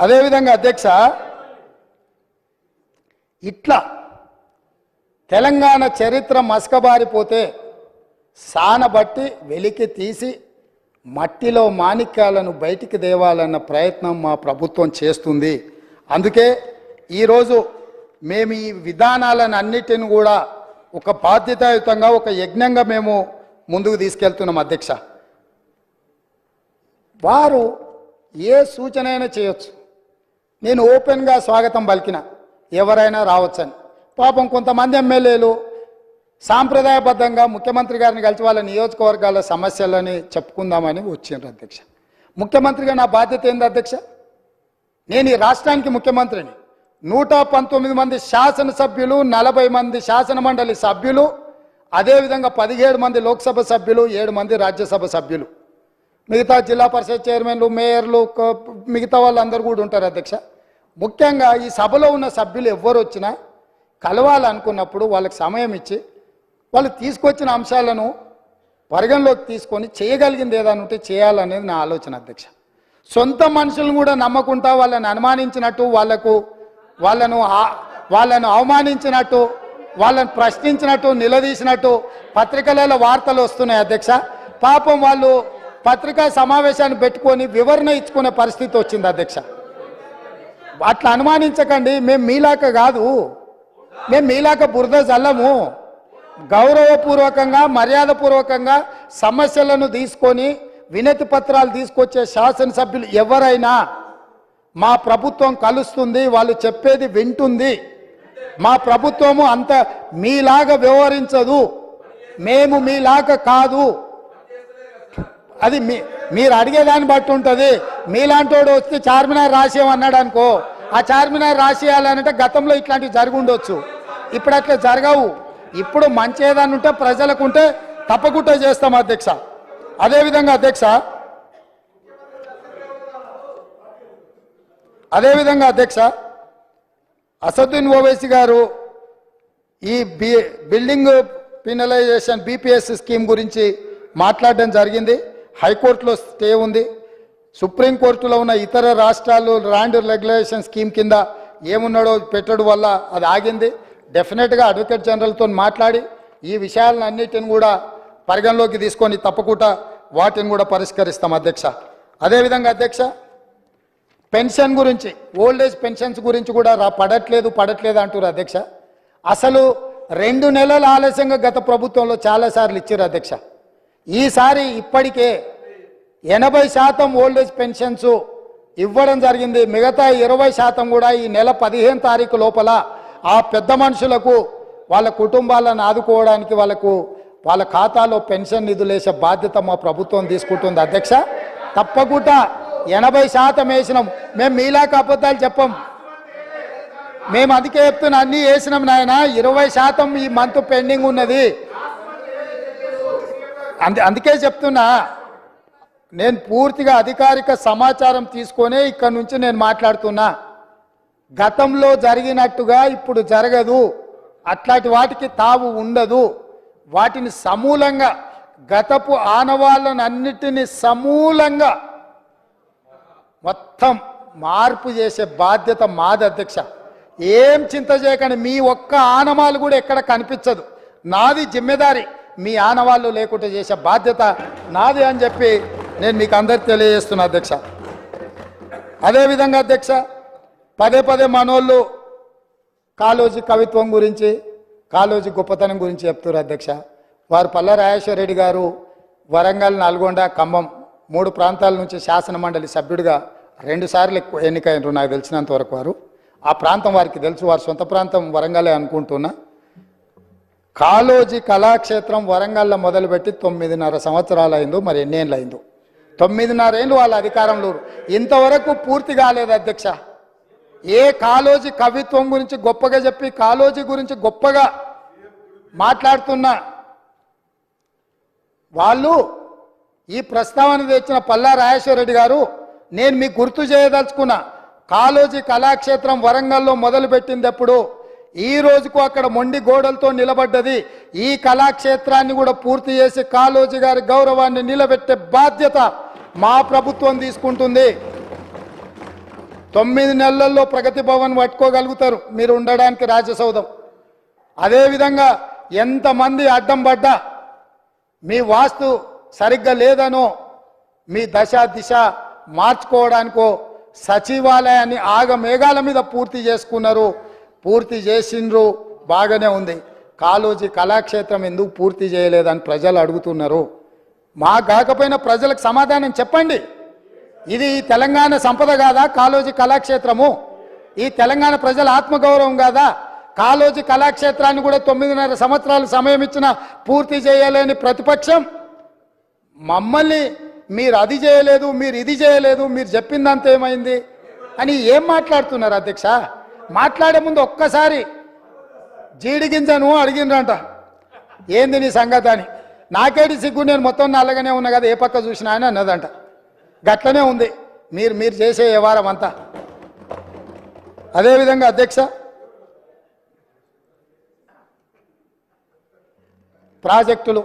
అదేవిధంగా అధ్యక్ష, ఇట్లా తెలంగాణ చరిత్ర మసకబారిపోతే సానబట్టి వెలికి తీసి మట్టిలో మాణిక్యాలను బయటికి దేవాలన్న ప్రయత్నం మా ప్రభుత్వం చేస్తుంది. అందుకే ఈరోజు మేము ఈ విధానాలను అన్నిటిని కూడా ఒక బాధ్యతాయుతంగా ఒక యజ్ఞంగా మేము ముందుకు తీసుకెళ్తున్నాం అధ్యక్ష. వారు ఏ సూచన అయినా చేయొచ్చు, నేను ఓపెన్గా స్వాగతం పలికిన ఎవరైనా రావచ్చని. పాపం కొంతమంది ఎమ్మెల్యేలు సాంప్రదాయబద్ధంగా ముఖ్యమంత్రి గారిని కలిసి వాళ్ళ నియోజకవర్గాల సమస్యలని చెప్పుకుందామని వచ్చిండ్రు అధ్యక్ష. ముఖ్యమంత్రిగా నా బాధ్యత ఏంది అధ్యక్ష? నేను ఈ రాష్ట్రానికి ముఖ్యమంత్రిని. 119 మంది శాసనసభ్యులు, 40 మంది శాసన మండలి సభ్యులు, అదేవిధంగా 17 మంది లోక్సభ సభ్యులు, 7 మంది రాజ్యసభ సభ్యులు, మిగతా జిల్లా పరిషత్ చైర్మన్లు, మేయర్లు, మిగతా వాళ్ళందరూ కూడా ఉంటారు అధ్యక్ష. ముఖ్యంగా ఈ సభలో ఉన్న సభ్యులు ఎవ్వరు వచ్చినా కలవాలనుకున్నప్పుడు వాళ్ళకి సమయం ఇచ్చి వాళ్ళు తీసుకొచ్చిన అంశాలను పరిగణలోకి తీసుకొని చేయగలిగింది ఏదైనా ఉంటే చేయాలనేది నా ఆలోచన అధ్యక్ష. సొంత మనుషులను కూడా నమ్మకుండా వాళ్ళని అనుమానించినట్టు, వాళ్ళను అవమానించినట్టు, వాళ్ళని ప్రశ్నించినట్టు, నిలదీసినట్టు పత్రికలలో వార్తలు వస్తున్నాయి అధ్యక్ష. పాపం వాళ్ళు పత్రికా సమావేశాన్ని పెట్టుకొని వివరణ ఇచ్చుకునే పరిస్థితి వచ్చింది అధ్యక్ష. అట్లా అనుమానించకండి, మేము మీలాక కాదు, మేము మీలాక బురద జల్లము. గౌరవపూర్వకంగా మర్యాదపూర్వకంగా సమస్యలను తీసుకొని వినతి పత్రాలు తీసుకొచ్చే శాసనసభ్యులు ఎవరైనా మా ప్రభుత్వం కలుస్తుంది, వాళ్ళు చెప్పేది వింటుంది. మా ప్రభుత్వము అంత మీలాగా వ్యవహరించదు, మేము మీలాగా కాదు. అది మీరు అడిగేదాన్ని బట్టి ఉంటుంది. మీలాంటి వాడు వస్తే చార్మినార్ రాసేయమన్నాడు అనుకో, ఆ చార్మినార్ రాసేయాలంటే గతంలో ఇట్లాంటివి జరిగి ఉండొచ్చు, ఇప్పుడు అట్లా జరగవు. ఇప్పుడు మంచి ఏదన్నా ఉంటే ప్రజలకు ఉంటే తప్పకుండా చేస్తాం అధ్యక్ష. అదేవిధంగా అధ్యక్ష అసదుద్దీన్ ఓవైసీ గారు ఈ బిల్డింగ్ పినలైజేషన్ బీపీఎస్ స్కీమ్ గురించి మాట్లాడడం జరిగింది. హైకోర్టులో స్టే ఉంది, సుప్రీంకోర్టులో ఉన్న ఇతర రాష్ట్రాలు ల్యాండ్ రెగ్యులేషన్ స్కీమ్ కింద ఏమున్నాడో పెట్టడం వల్ల అది ఆగింది. డెఫినెట్గా అడ్వకేట్ జనరల్తో మాట్లాడి ఈ విషయాలను అన్నిటిని కూడా పరిగణలోకి తీసుకొని తప్పకుండా వాటిని కూడా పరిష్కరిస్తాం అధ్యక్ష. అదేవిధంగా అధ్యక్ష, పెన్షన్ గురించి, ఓల్డ్ ఏజ్ పెన్షన్స్ గురించి కూడా పడట్లేదు అంటారు అధ్యక్ష. అసలు 2 నెలల ఆలస్యంగా గత ప్రభుత్వంలో చాలాసార్లు ఇచ్చారు అధ్యక్ష. ఈసారి ఇప్పటికే 80% ఓల్డ్ ఏజ్ పెన్షన్స్ ఇవ్వడం జరిగింది. మిగతా 20% కూడా ఈ నెల 15 తారీఖు లోపల ఆ పెద్ద మనుషులకు వాళ్ళ కుటుంబాలను ఆదుకోవడానికి వాళ్ళ ఖాతాలో పెన్షన్ నిధులు వేసే బాధ్యత మా ప్రభుత్వం తీసుకుంటుంది అధ్యక్ష. తప్పకుండా 80% వేసినాం. మేము మీలాక అబద్ధాలు చెప్పం, మేము అందుకే చెప్తున్నా అన్నీ వేసినాం నాయన. 20% ఈ మంత్ పెండింగ్ ఉన్నది. అందుకే చెప్తున్నా, నేను పూర్తిగా అధికారిక సమాచారం తీసుకొనే ఇక్కడ నుంచి నేను మాట్లాడుతున్నా. గతంలో జరిగినట్టుగా ఇప్పుడు జరగదు, అట్లాంటి వాటికి తావు ఉండదు. వాటిని సమూలంగా, గతపు ఆనవాళ్ళను అన్నిటినీ సమూలంగా మొత్తం మార్పు చేసే బాధ్యత మాది అధ్యక్ష. ఏం చింత చేయకండి, మీ ఒక్క ఆనవాళ్ళు కూడా ఎక్కడ కనిపించదు. నాది జిమ్మెదారి, మీ ఆనవాళ్ళు లేకుండా చేసే బాధ్యత నాది అని చెప్పి నేను మీకు అందరికి తెలియజేస్తున్నా అధ్యక్ష. అదేవిధంగా అధ్యక్ష, పదే మనోళ్ళు కాళోజీ కవిత్వం గురించి, కాళోజీ గొప్పతనం గురించి చెప్తారు అధ్యక్ష. వారు పల్లా రాజేశ్వర రెడ్డి గారు వరంగల్, నల్గొండ, ఖమ్మం 3 ప్రాంతాల నుంచి శాసన మండలి సభ్యుడిగా 2 సార్లు ఎన్నికైనరు నాకు తెలిసినంత వరకు. వారు ఆ ప్రాంతం వారికి తెలుసు, వారి సొంత ప్రాంతం వరంగలే అనుకుంటున్నా. కాళోజీ కళాక్షేత్రం వరంగల్లో మొదలుపెట్టి 9.5 సంవత్సరాలు అయిందో, మరి ఎన్నేళ్ళు అయిందో, 9.5 ఏళ్ళు వాళ్ళ అధికారంలో. ఇంతవరకు పూర్తి కాలేదు అధ్యక్ష. ఏ కాళోజీ కవిత్వం గురించి గొప్పగా చెప్పి కాళోజీ గురించి గొప్పగా మాట్లాడుతున్న వాళ్ళు ఈ ప్రస్తావన తెచ్చిన పల్లా రాజేశ్వర రెడ్డి గారు, నేను మీకు గుర్తు చేయదలుచుకున్నా, కాళోజీ కళాక్షేత్రం వరంగల్లో మొదలుపెట్టిందప్పుడు ఈ రోజుకు అక్కడ మొండి గోడలతో నిలబడ్డది. ఈ కళాక్షేత్రాన్ని కూడా పూర్తి చేసి కాళోజీ గారి గౌరవాన్ని నిలబెట్టే బాధ్యత మా ప్రభుత్వం తీసుకుంటుంది. 9 నెలల్లో ప్రగతి భవన్ పట్టుకోగలుగుతారు మీరు ఉండడానికి రాజ్యసౌధం. అదేవిధంగా ఎంతమంది అడ్డం పడ్డా మీ వాస్తు సరిగ్గా లేదనో మీ దశ దిశ మార్చుకోవడానికో సచివాలయాన్ని ఆగమేఘాల మీద పూర్తి చేసుకున్నారు, పూర్తి చేసిండ్రు, బాగానే ఉంది. కాళోజీ కళాక్షేత్రం ఎందుకు పూర్తి చేయలేదని ప్రజలు అడుగుతున్నారు. మా కాకపోయినా ప్రజలకు సమాధానం చెప్పండి. ఇది తెలంగాణ సంపద కాదా కాళోజీ కళాక్షేత్రము? ఈ తెలంగాణ ప్రజల ఆత్మగౌరవం కాదా? కాళోజీ కళాక్షేత్రాన్ని కూడా 9.5 సంవత్సరాలు సమయం ఇచ్చిన పూర్తి చేయలేని ప్రతిపక్షం మమ్మల్ని మీరు అది చేయలేదు, మీరు ఇది చేయలేదు, మీరు చెప్పిందంత ఏమైంది అని ఏం మాట్లాడుతున్నారు అధ్యక్ష? మాట్లాడే ముందు ఒక్కసారి జీడిగింజను అడిగిండ్రంట, ఏంది నీ సంగతి అని. నాకేటి సిగ్గు, నేను మొత్తం నల్లగానే ఉన్నా కదా, ఏ పక్క చూసినా అని అన్నదంట. గట్లనే ఉంది మీరు చేసే వ్యవహారం అంతా. అదేవిధంగా అధ్యక్ష, ప్రాజెక్టులు